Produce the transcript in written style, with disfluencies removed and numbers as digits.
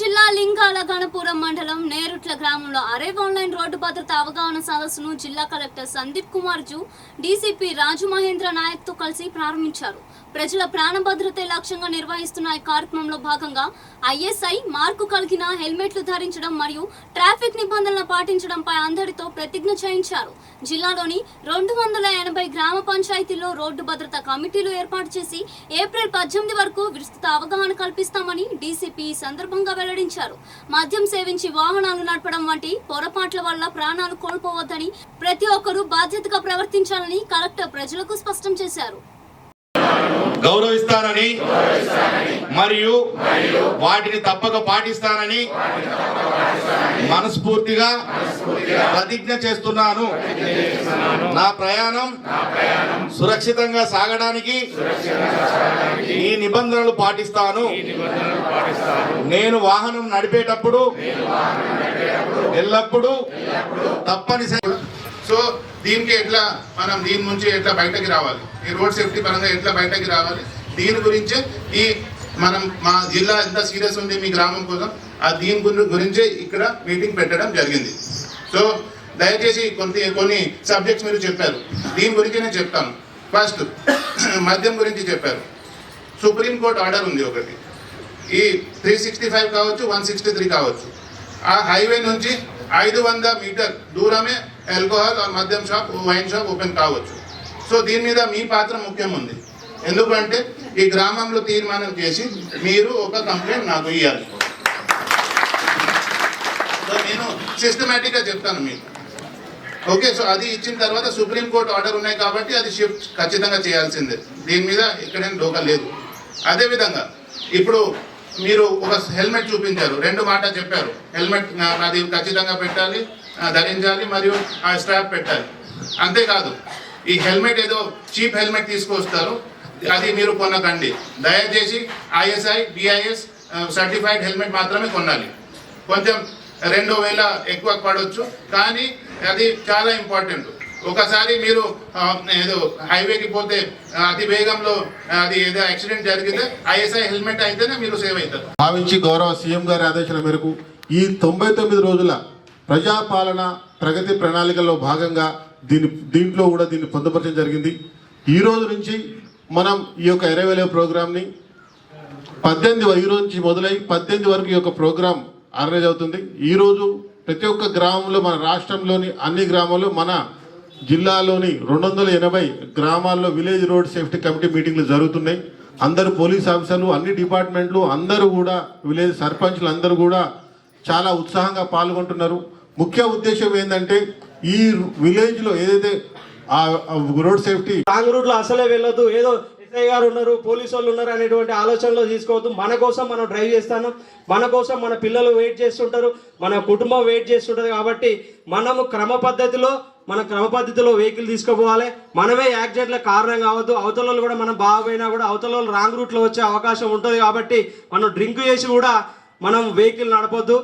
జిల్లా లింగాల గణపురం మండలం నేరుట్ల గ్రామంలో అరేవ్ ఆన్లైన్ రోడ్డు భద్రత అవగాహన సదస్సును జిల్లా కలెక్టర్ సందీప్ కుమార్ జూ డీసీపీ రాజు మహేంద్ర నాయక్ తో కలిసి ప్రారంభించారు. ప్రజల ప్రాణ భద్రతే లక్ష్యంగా నిర్వహిస్తున్న ఈ కార్యక్రమంలో భాగంగా ఐఎస్ఐ మార్కు కలిగిన హెల్మెట్లు ధరించడం మరియు ట్రాఫిక్ నిబంధనలు పాటించడంపై అందరితో ప్రతిజ్ఞ చేయించారు. జిల్లాలోని 280 గ్రామ పంచాయతీల్లో రోడ్డు భద్రత కమిటీలు ఏర్పాటు చేసి ఏప్రిల్ 18 వరకు విస్తృత అవగాహన కల్పిస్తామని డీసీపీ ఈ సందర్భంగా వెల్లడించారు. మద్యం సేవించి వాహనాలు నడపడం వంటి పొరపాట్ల వల్ల ప్రాణాలు కోల్పోవద్దని, ప్రతి ఒక్కరూ బాధ్యతగా ప్రవర్తించాలని కలెక్టర్ ప్రజలకు స్పష్టం చేశారు. గౌరవిస్తానని మరియు వాటిని తప్పక పాటిస్తానని మనస్ఫూర్తిగా ప్రతిజ్ఞ చేస్తున్నాను. నా ప్రయాణం సురక్షితంగా సాగడానికి ఈ నిబంధనలు పాటిస్తాను. నేను వాహనం నడిపేటప్పుడు ఎల్లప్పుడూ తప్పనిసరి. సో దీనికి ఎట్లా మనం దీని నుంచి ఎట్లా బయటకి రావాలి, ఈ రోడ్ సేఫ్టీ పరంగా ఎట్లా బయటకి రావాలి, దీని గురించే ఈ మనం మా జిల్లా ఎంత సీరియస్ ఉంది మీ గ్రామం కోసం దీని గురించే ఇక్కడ మీటింగ్ పెట్టడం జరిగింది. సో దయచేసి కొన్ని సబ్జెక్ట్స్ మీరు చెప్పారు, దీని గురించి నేను చెప్తాను. ఫస్ట్ మద్యం గురించి చెప్పారు. సుప్రీంకోర్టు ఆర్డర్ ఉంది ఒకటి, ఈ 365 కావచ్చు, 163 కావచ్చు. ఆ హైవే నుంచి 500 మీటర్ దూరమే ఆల్కహాల్ మద్యం షాప్, వైన్ షాప్ ఓపెన్ కావచ్చు. సో దీని మీద మీ పాత్ర ముఖ్యం ఉంది. ఎందుకంటే ఈ గ్రామంలో తీర్మానం చేసి మీరు ఒక కంప్లైంట్ నాకు ఇవ్వాలి. సో నేను సిస్టమేటిక్గా చెప్తాను మీకు. ఓకే, సో అది ఇచ్చిన తర్వాత సుప్రీంకోర్టు ఆర్డర్ ఉన్నాయి కాబట్టి అది షిఫ్ట్ ఖచ్చితంగా చేయాల్సిందే. దీని మీద ఇక్కడేం డోకా లేదు. అదేవిధంగా ఇప్పుడు మీరు ఒక హెల్మెట్ చూపించారు, 2 మాట చెప్పారు. హెల్మెట్ అది ఖచ్చితంగా పెట్టాలి, ధరించాలి, మరియు ఆ స్ట్రాప్ పెట్టాలి. అంతేకాదు ఈ హెల్మెట్ ఏదో చీప్ హెల్మెట్ తీసుకొస్తారు, అది మీరు కొనకండి. దయచేసి ఐఎస్ఐ బిఐఎస్ సర్టిఫైడ్ హెల్మెట్ మాత్రమే కొనాలి. కొంచెం 2000 ఎక్కువ పడవచ్చు, కానీ అది చాలా ఇంపార్టెంట్. ఒకసారి మీరు ఏదో హైవేకి పోతే అతి వేగంలో అది ఏదో యాక్సిడెంట్ జరిగితే ఐఎస్ఐ హెల్మెట్ అయితేనే మీరు సేవ్ అవుతారు. భావించి గౌరవ సీఎం గారి ఆదేశాల మేరకు ఈ 99 రోజుల ప్రజాపాలన ప్రగతి ప్రణాళికలో భాగంగా దీంట్లో కూడా దీన్ని పొందుపరచడం జరిగింది. ఈ రోజు నుంచి మనం ఈ యొక్క 20,000 ప్రోగ్రామ్ని 18 ఈ రోజు నుంచి మొదలై 18 వరకు ఈ యొక్క ప్రోగ్రాం ఆర్గనైజ్ అవుతుంది. ఈరోజు ప్రతి ఒక్క గ్రామంలో, మన రాష్ట్రంలోని అన్ని గ్రామాల్లో, మన జిల్లాలోని 280 గ్రామాల్లో విలేజ్ రోడ్ సేఫ్టీ కమిటీ మీటింగ్లు జరుగుతున్నాయి. అందరూ పోలీస్ ఆఫీసర్లు, అన్ని డిపార్ట్మెంట్లు అందరూ కూడా, విలేజ్ సర్పంచ్లు అందరూ కూడా చాలా ఉత్సాహంగా పాల్గొంటున్నారు. ముఖ్య ఉద్దేశం ఏంటంటే ఈ విలేజ్లో ఏదైతే ఆ రోడ్ సేఫ్టీ రాంగ్ రూట్లో అసలే వెళ్ళొద్దు, ఏదో ఎస్ఐ గారు ఉన్నారు, పోలీసు వాళ్ళు ఉన్నారు అనేటువంటి ఆలోచనలో తీసుకోవద్దు. మన కోసం మనం డ్రైవ్ చేస్తాను, మన కోసం మన పిల్లలు వెయిట్ చేస్తుంటారు, మన కుటుంబం వెయిట్ చేస్తుంటుంది. కాబట్టి మనము క్రమ పద్ధతిలో వెహికల్ తీసుకుపోవాలి. మనమే యాక్సిడెంట్లకు కారణం కావద్దు. అవతల కూడా మనం బాగపోయినా కూడా అవతల రాంగ్ రూట్లో వచ్చే అవకాశం ఉంటుంది. కాబట్టి మనం డ్రింక్ చేసి కూడా మనం వెహికల్ నడపొద్దు.